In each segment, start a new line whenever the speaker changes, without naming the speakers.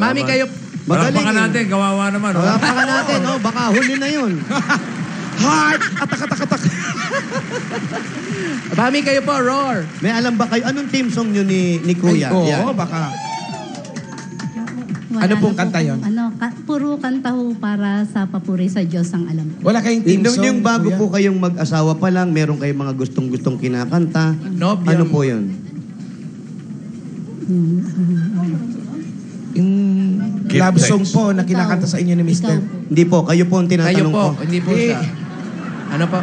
Mami, kayo...
Magaling
Palakpakan natin, kawawa naman.
Palakpakan natin, baka huli na yun.
Heart! Atak. Mami, kayo po, roar.
May alam ba kayo, anong team song nyo ni Kuya?
Oo,
Yan.
baka.
Wala
Ano pong
na po
kanta yun?
Puro kanta ho para sa papuri sa Diyos ang alam ko.
Wala kayong team song,
Yung bago
Kuya?
po kayong mag-asawa pa lang, meron kayong mga gustong-gustong kinakanta.
Nope,
Ano
yung-
po yun?
Yung
Give
love song
thanks.
po na kinakanta sa inyo ni Mr.
Ikaw po.
Hindi po, kayo po ang
Kayo
tinatanong
po,
ko.
hindi po siya. Ano po?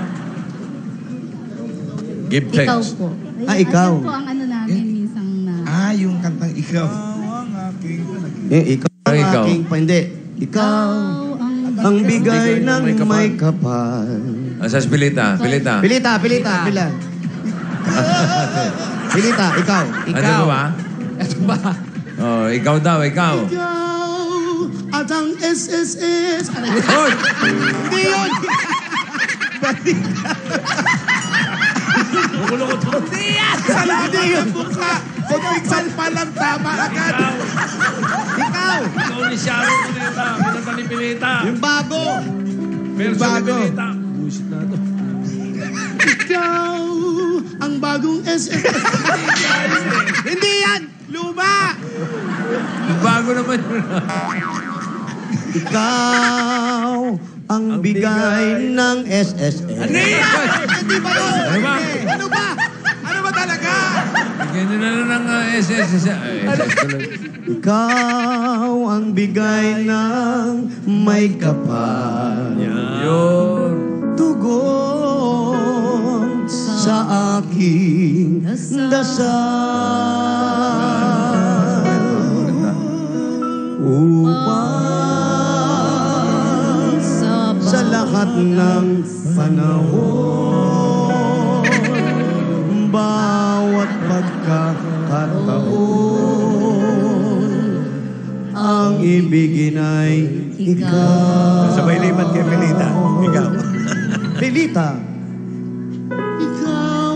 Give
Ikaw
thanks.
po.
Ikaw.
Yan po ang ano namin minsan na...
Yung kantang ikaw.
Ikaw ang
Ikaw.
aking Hindi. Ikaw ang bigay ng may kapal.
Sa Pilita.
Pilita, pila. Pilita, ikaw.
Ano ba?
Ito ba?
Oh, ikaw daw, ikaw.
Ikaw at ang SSS.
Hoy!
Hindi yun.
Hindi yan! Salado yung mukha! Pagpiksan pa lang, tama agad. Ikaw!
Ikaw ni Sharon Pilita. Pinata ni Pilita.
Yung bago.
Pero
bago.
Pilita. Bullshit na to.
Ikaw ang bagong SSS. Hindi yan. Luma.
Bago naman yun.
Ikaw ang bigay ng SSS.
Ano yan?
Hindi ba yun?
Ano ba?
Ano ba?
Ano ba talaga?
Ganyan na lang ng SS. SS tuloy.
Ikaw ang bigay ng may kapal.
Yun.
Tugon sa aking dasal. Upang sa lahat ng panahon, bawat pagkakataon, ang ibigin ay ikaw.
Sabay lipat kay Pilita. Ikaw.
Pilita. Ikaw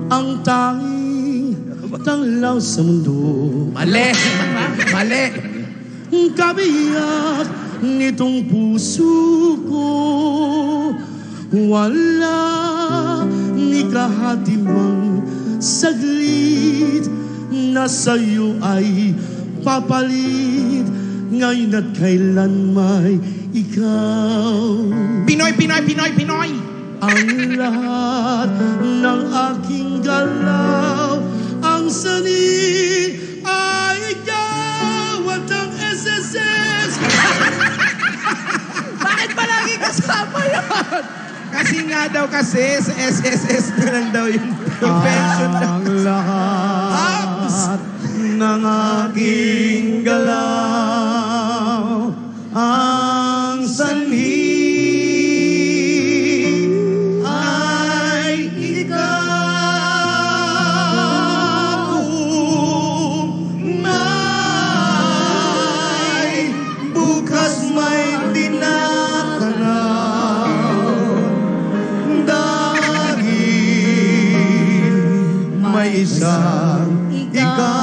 ang tanging tanglaw sa mundo.
Mali! Mali!
Kabiyak nitong puso ko, wala ni kahatiwang saglit na sa'yo ay papalit ngayon at kailanmay ikaw.
Pinoy! Pinoy! Pinoy! Pinoy!
Ang lahat ng aking galaw, ang sani ay ikaw at ang SSS.
Bakit ba lagi kasama yun? Kasi nga daw kasi sa SSS na lang daw yung pension na.
Ang lahat ng aking galaw, ang sanhi ay ikaw. May bukas may tinatanaw, dahil may isang ikaw.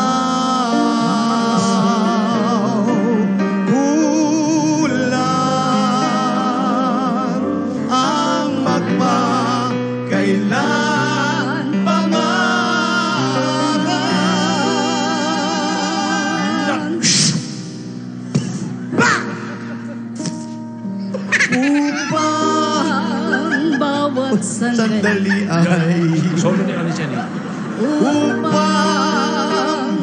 Kulang ang magpakailan pangalan. Upang
Bawat
sandali ay
Solo ni Alicia ni.
upang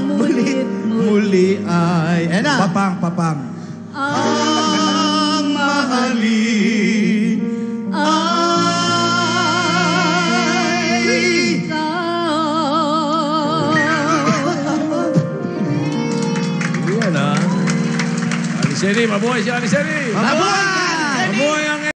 muli ay
Papang.
ang mahalin ay
Yan ah. Alicia ni, mabuhay si Alicia ni.
mabuhay!